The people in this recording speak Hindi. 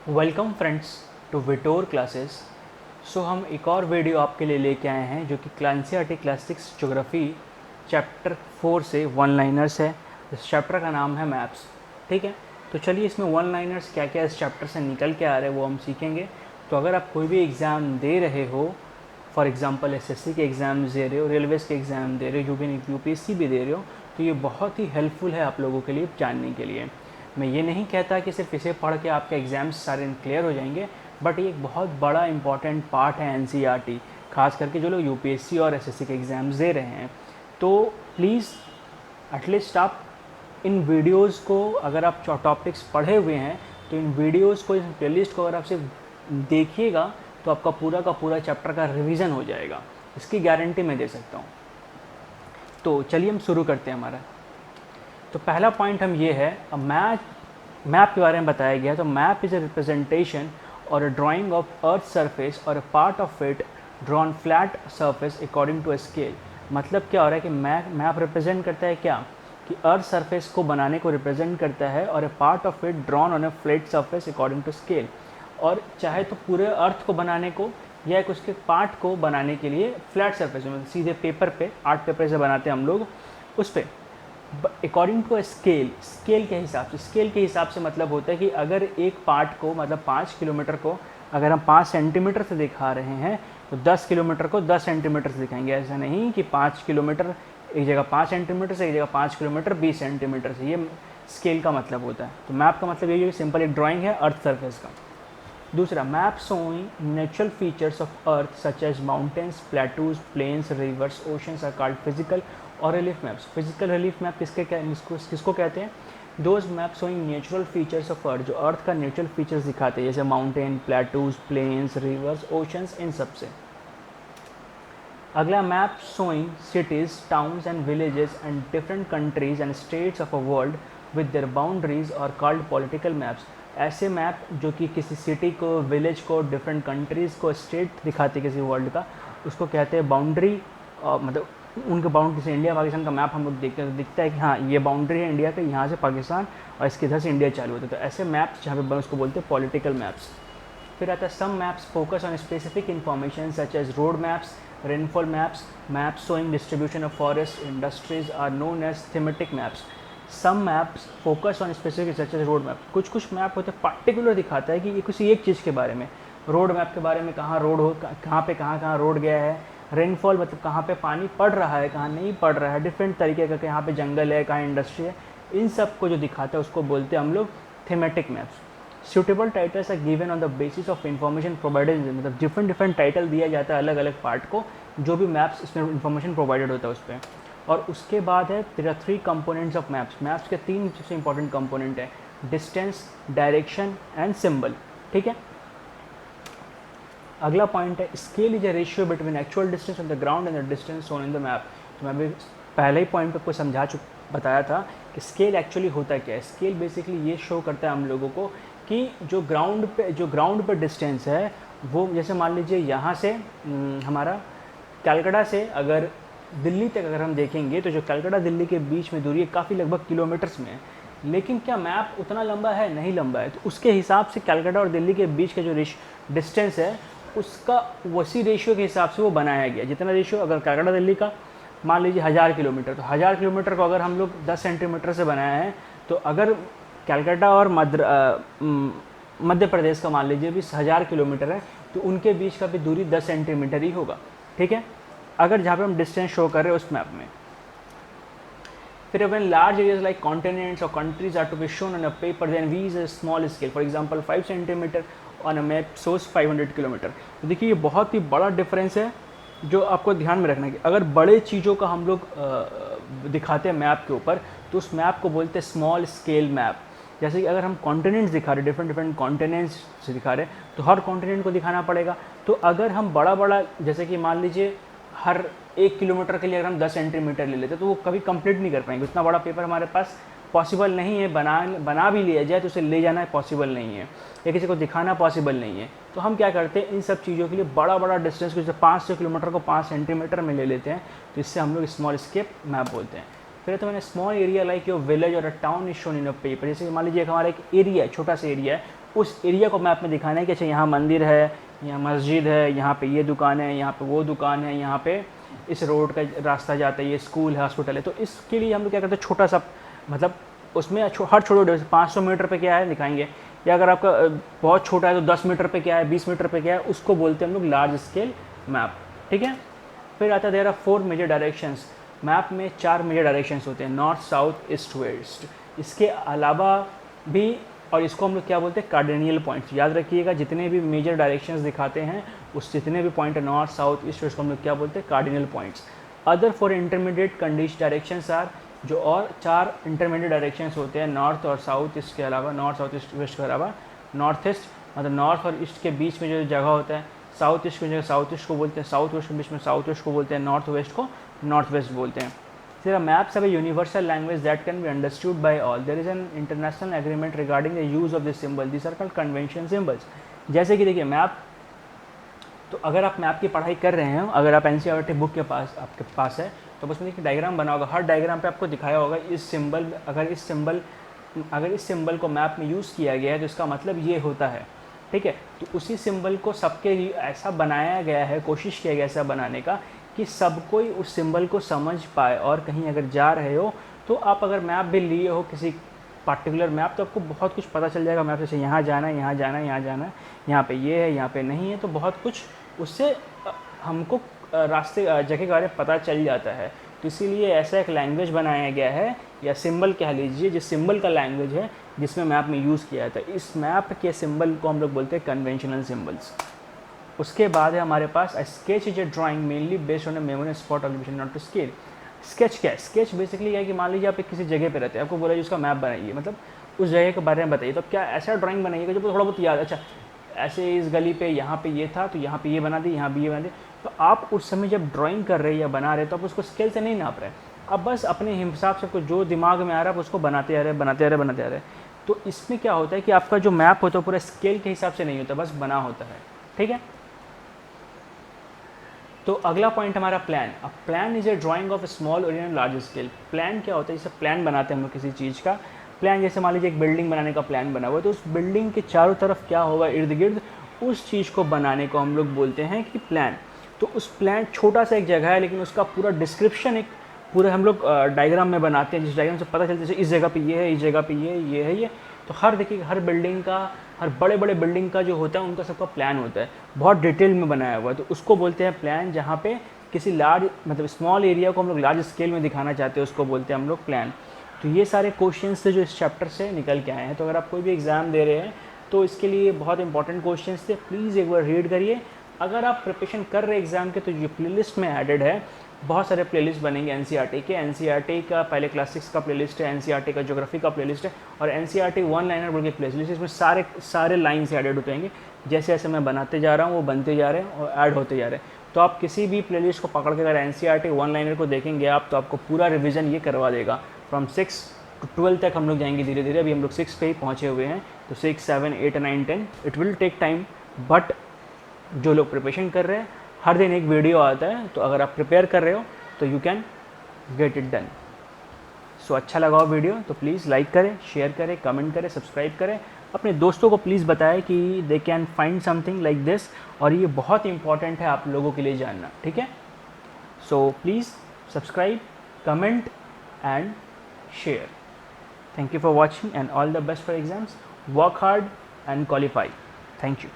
Welcome friends to Vitor classes. So हम एक और वीडियो आपके लिए लेके आए हैं जो कि एनसीईआरटी क्लास 6 ज्योग्राफी चैप्टर 4 से वन लाइनर्स है। इस चैप्टर का नाम है मैप्स। ठीक है, तो चलिए इसमें वन लाइनर्स क्या क्या इस चैप्टर से निकल के आ रहे हैं वो हम सीखेंगे। तो अगर आप कोई भी एग्ज़ाम दे रहे हो, फॉर एग्जांपल एसएससी के एग्ज़ाम दे रहे हो, रेलवेज़ के एग्ज़ाम दे रहे हो, यूपीएससी भी दे रहे हो, तो ये बहुत ही हेल्पफुल है आप लोगों के लिए जानने के लिए। मैं ये नहीं कहता कि सिर्फ इसे पढ़ के आपके एग्ज़ाम्स सारे क्लियर हो जाएंगे, बट ये एक बहुत बड़ा इंपॉर्टेंट पार्ट है एनसीईआरटी, खास करके जो लोग यूपीएससी और एसएससी के एग्ज़ाम्स दे रहे हैं। तो प्लीज़ एटलीस्ट आप इन वीडियोस को, अगर आप टॉपिक्स पढ़े हुए हैं तो इन वीडियोस को, इस प्लेलिस्ट को अगर आप सिर्फ देखिएगा तो आपका पूरा का पूरा चैप्टर का रिवीजन हो जाएगा, इसकी गारंटी मैं दे सकता हूँ। तो चलिए हम शुरू करते हैं हमारा। तो पहला पॉइंट हम ये है, मैप के बारे में बताया गया। तो map is a representation or a drawing of earth surface or a part of it drawn flat surface according to a scale. मतलब क्या हो रहा है कि मैप रिप्रेजेंट करता है क्या, कि अर्थ सरफेस को बनाने को रिप्रेजेंट करता है और a part of it drawn on a flat surface according to scale. और चाहे तो पूरे अर्थ को बनाने को या एक उसके पार्ट को बनाने के लिए फ्लैट सरफेस में, मतलब सीधे पेपर पे, आर्ट पेपर से बनाते हैं हम लोग, उस पर अकॉर्डिंग टू स्केल, स्केल के हिसाब से। स्केल के हिसाब से मतलब होता है कि अगर एक पार्ट को, मतलब 5 किलोमीटर को अगर हम 5 सेंटीमीटर से दिखा रहे हैं तो 10 किलोमीटर को 10 सेंटीमीटर से दिखाएंगे। ऐसा नहीं कि 5 किलोमीटर एक जगह 5 सेंटीमीटर से, एक जगह 5 किलोमीटर 20 सेंटीमीटर से। ये स्केल का मतलब होता है। तो मैप का मतलब यही है कि सिंपल एक ड्राइंग है अर्थ सरफेस का। दूसरा, map showing natural features of earth such as mountains, plateaus, plains, rivers, oceans are called physical और relief maps. Physical relief map किसको कहते हैं? Those map showing natural features of earth, जो अर्थ का नेचुरल फीचर्स दिखाते हैं, जैसे mountain, plateaus, plains, rivers, oceans, इन सब से। अगला, map showing cities, towns and villages and different countries and states of a world with their boundaries और कॉल्ड पॉलिटिकल मैप्स। ऐसे मैप जो कि किसी सिटी को, विलेज को, डिफरेंट कंट्रीज़ को, स्टेट दिखाते किसी वर्ल्ड का, उसको कहते हैं बाउंड्री। मतलब उनके बाउंड्री से इंडिया पाकिस्तान का मैप हम लोग देखते हैं तो दिखता है कि हाँ ये बाउंड्री है इंडिया का, यहाँ से पाकिस्तान और इसके इधर से इंडिया चालू होता है। तो ऐसे मैप्स जहाँ पे उसको बोलते हैं पॉलिटिकल मैप्स। फिर आता है some maps focus on specific information such as road maps, rainfall maps, maps showing distribution of forest industries are known as thematic maps. Some maps focus on specific such as road map. कुछ कुछ मैप होते हैं पर्टिकुलर दिखाता है कि ये किसी एक चीज़ के बारे में। रोड मैप के बारे में, कहाँ रोड हो, कहाँ पे कहाँ रोड गया है। रेनफॉल मतलब कहाँ पे पानी पड़ रहा है, कहाँ नहीं पड़ रहा है, डिफरेंट तरीके का, कहाँ पे जंगल है, कहाँ इंडस्ट्री है, इन सब को जो दिखाता है उसको बोलते हैं हम लोग thematic maps. Suitable titles are given on the basis of information provided, मतलब डिफरेंट टाइटल दिया जाता है अलग अलग पार्ट को, जो भी मैप्स इसमें इन्फॉर्मेशन प्रोवाइडेड होता है उस पर। और उसके बाद है there are 3 components of maps. Maps के 3 सबसे इंपॉर्टेंट कंपोनेंट है, डिस्टेंस, डायरेक्शन एंड सिंबल। ठीक है। अगला पॉइंट है scale is a ratio between actual distance on the ground and the distance shown in the map. तो मैं भी पहले ही पॉइंट पे आपको बताया था कि स्केल एक्चुअली होता क्या है। स्केल बेसिकली ये शो करता है हम लोगों को कि जो ग्राउंड पे डिस्टेंस है वो, जैसे मान लीजिए यहाँ से हमारा कलकत्ता से अगर दिल्ली तक अगर हम देखेंगे तो जो कलकत्ता दिल्ली के बीच में दूरी है काफ़ी लगभग किलोमीटर्स में है, लेकिन क्या मैप उतना लंबा है? नहीं लंबा है। तो उसके हिसाब से कलकत्ता और दिल्ली के बीच का जो डिस्टेंस है उसका उसी रेशियो के हिसाब से वो बनाया गया। जितना रेशियो, अगर कलकत्ता दिल्ली का मान लीजिए 1000 किलोमीटर, तो 1000 किलोमीटर को अगर हम लोग 10 सेंटीमीटर से बनाया है, तो अगर कलकत्ता और मध्य प्रदेश का मान लीजिए भी 1000 किलोमीटर है, तो उनके बीच का भी दूरी 10 सेंटीमीटर ही होगा। ठीक है, अगर जहाँ पे हम डिस्टेंस शो कर रहे हैं उस मैप में। फिर when large areas like continents or countries are to be shown on a paper, then we use a small scale. For example, 5 centimeter on a map shows 500 kilometre. तो देखिए ये बहुत ही बड़ा डिफरेंस है जो आपको ध्यान में रखना है कि अगर बड़े चीज़ों का हम लोग दिखाते हैं मैप के ऊपर तो उस मैप को बोलते हैं स्मॉल स्केल मैप। जैसे कि अगर हम कॉन्टिनेंट्स दिखा रहे हैं, डिफरेंट कॉन्टिनेंट्स से दिखा रहे हैं, तो हर कॉन्टिनेंट को दिखाना पड़ेगा। तो अगर हम बड़ा जैसे कि मान लीजिए हर 1 किलोमीटर के लिए अगर हम 10 सेंटीमीटर ले लेते तो वो कभी कंप्लीट नहीं कर पाएंगे। उतना बड़ा पेपर हमारे पास पॉसिबल नहीं है, बना भी लिया जाए तो उसे ले जाना पॉसिबल नहीं है, या किसी को दिखाना पॉसिबल नहीं है। तो हम क्या करते हैं, इन सब चीज़ों के लिए बड़ा डिस्टेंस को, जैसे 500 किलोमीटर को 5 सेंटीमीटर में ले लेते हैं, तो इससे हम लोग स्मॉल स्केल मैप बोलते हैं। फिर तो मैंने small area like your village और a town is shown in a paper. जैसे मान लीजिए हमारा एक एरिया है, छोटा सा एरिया है, उस एरिया को मैप में दिखाना है कि अच्छा यहाँ मंदिर है, यहाँ मस्जिद है, यहाँ पे ये दुकान है, यहाँ पे वो दुकान है, यहाँ पे इस रोड का रास्ता जाता है, ये स्कूल है, हॉस्पिटल है। तो इसके लिए हम लोग क्या करते हैं, छोटा सा मतलब उसमें हर छोटे 500 मीटर पे क्या है दिखाएंगे, या अगर आपका बहुत छोटा है तो 10 मीटर पे क्या है, 20 मीटर पे क्या है, उसको बोलते हैं हम लोग लार्ज स्केल मैप। ठीक है। फिर आता है there are 4 major directions. Map में 4 मेजर डायरेक्शंस होते हैं, नॉर्थ, साउथ, ईस्ट, वेस्ट। इसके अलावा भी, और इसको हम लोग क्या बोलते हैं, कार्डिनियल पॉइंट्स। याद रखिएगा, जितने भी मेजर डायरेक्शंस दिखाते हैं उस जितने भी पॉइंट है नॉर्थ, साउथ, ईस्ट, वेस्ट को हम लोग क्या बोलते हैं, cardinal points. Other four intermediate condition directions are, जो और 4 इंटरमीडिएट डायरेक्शंस होते हैं नॉर्थ और साउथ ईस्ट के अलावा, नॉर्थ, साउथ, ईस्ट, वेस्ट के अलावा, नॉर्थ ईस्ट मतलब नॉर्थ और ईस्ट के बीच में जो जगह होता है, साउथ ईस्ट की जगह साउथ ईस्ट को बोलते हैं, साउथ वेस्ट के बीच में साउथ वेस्ट को बोलते हैं, नॉर्थ वेस्ट को नॉर्थ वेस्ट बोलते हैं। There are maps have a universal language that can be understood by all. There is an international agreement regarding the use of this symbol. These are called convention symbols. जैसे कि देखिए मैप, तो अगर आप मैप की पढ़ाई कर रहे हैं, अगर आप एनसीईआरटी बुक के पास आपके पास है, तो उसमें देखिए डायग्राम बना होगा, हर डायग्राम पे आपको दिखाया होगा इस सिंबल, अगर इस सिंबल को मैप में यूज़ किया गया है तो इसका मतलब ये होता है। ठीक है। तो उसी सिंबल को सबके लिए ऐसा बनाया गया है, कोशिश किया गया ऐसा बनाने का कि सब कोई उस सिंबल को समझ पाए, और कहीं अगर जा रहे हो तो आप अगर मैप भी लिए हो किसी पार्टिकुलर मैप, तो आपको बहुत कुछ पता चल जाएगा मैप से, यहाँ जाना है, यहाँ जाना है, यहाँ जाना है, यहाँ पे ये है, यहाँ पे नहीं है, तो बहुत कुछ उससे हमको रास्ते जगह के बारे में पता चल जाता है। तो इसीलिए ऐसा एक लैंग्वेज बनाया गया है, या सिंबल कह लीजिए, जिस सिंबल का लैंग्वेज है जिसमें मैप में यूज़ किया जाता है। इस मैप के सिंबल को हम लोग बोलते हैं कन्वेंशनल सिंबल्स। उसके बाद है हमारे पास sketch is a drawing mainly based on a memory spot observation not to scale. Sketch क्या है? स्केच बेसिकली क्या है कि मान लीजिए आप किसी जगह पे रहते हैं, आपको बोला जी उसका मैप बनाइए, मतलब उस जगह के बारे में बताइए, तो क्या ऐसा ड्राइंग बनाइएगा जो थोड़ा बहुत याद, अच्छा ऐसे इस गली पे यहाँ पे ये था तो यहाँ पे ये बना दी, यहाँ भी ये बना दी। तो आप उस समय जब ड्राइंग कर रहे हैं या बना रहे हैं तो आप उसको स्केल से नहीं नाप रहे, आप बस अपने हिसाब से जो दिमाग में आ रहा है आप उसको बनाते आ रहे। तो इसमें क्या होता है कि आपका जो मैप होता है पूरा स्केल के हिसाब से नहीं होता, बस बना होता है। ठीक है। तो अगला पॉइंट हमारा प्लान। अब plan is a drying of small और इन लार्ज स्केल। प्लान क्या होता है? जैसे प्लान बनाते हैं हम लोग किसी चीज़ का प्लान, जैसे मान लीजिए एक बिल्डिंग बनाने का प्लान बना हुआ है, तो उस बिल्डिंग के चारों तरफ क्या होगा इर्द गिर्द, उस चीज़ को बनाने को हम लोग बोलते हैं कि प्लान। तो उस प्लान छोटा सा एक जगह है लेकिन उसका पूरा डिस्क्रिप्शन एक पूरा हम लोग डायग्राम में बनाते हैं, जिस डायग्राम से पता चलता है इस जगह पे ये है, इस जगह पे ये है ये। तो हर देखिए हर बिल्डिंग का, हर बड़े बड़े बिल्डिंग का जो होता है उनका सबका प्लान होता है, बहुत डिटेल में बनाया हुआ है, तो उसको बोलते हैं प्लान। जहाँ पे किसी लार्ज मतलब स्मॉल एरिया को हम लोग लार्ज स्केल में दिखाना चाहते हैं उसको बोलते हैं हम लोग प्लान। तो ये सारे क्वेश्चंस थे जो इस चैप्टर से निकल के आए हैं। तो अगर आप कोई भी एग्ज़ाम दे रहे हैं तो इसके लिए बहुत इंपॉर्टेंट क्वेश्चंस थे, प्लीज़ एक बार रीड करिए। अगर आप प्रिपरेशन कर रहे हैं एग्ज़ाम के तो ये प्लेलिस्ट में एडेड है, बहुत सारे प्लेलिस्ट बनेंगे एनसीईआरटी के। एनसीईआरटी का पहले क्लास 6 का प्लेलिस्ट है, एनसीईआरटी का ज्योग्राफी का प्लेलिस्ट है, और एनसीईआरटी वन लाइनर बोल के प्लेलिस्ट, इसमें सारे लाइन से एडेड होते हैं। जैसे जैसे मैं बनाते जा रहा हूँ वो बनते जा रहे हैं और ऐड होते जा रहे हैं। तो आप किसी भी प्लेलिस्ट को पकड़ के अगर एनसीईआरटी वन लाइनर को देखेंगे आप, तो आपको पूरा रिविज़न ये करवा देगा। फ्रॉम 6 to 12 तक हम लोग जाएंगे धीरे धीरे, अभी हम लोग 6 पे ही पहुँचे हुए हैं। तो 6, 7, 8, 9, 10 it will take time, but जो लोग प्रिपरेशन कर रहे हैं हर दिन एक वीडियो आता है, तो अगर आप प्रिपेयर कर रहे हो तो you can get it done. So अच्छा लगा हो वीडियो तो प्लीज़ लाइक करें, शेयर करें, कमेंट करें, सब्सक्राइब करें। अपने दोस्तों को प्लीज़ बताएं कि they can find something like this, और ये बहुत इंपॉर्टेंट है आप लोगों के लिए जानना। ठीक है। So please subscribe, comment and share. Thank you for watching and all the best for exams. Work hard and qualify. Thank you.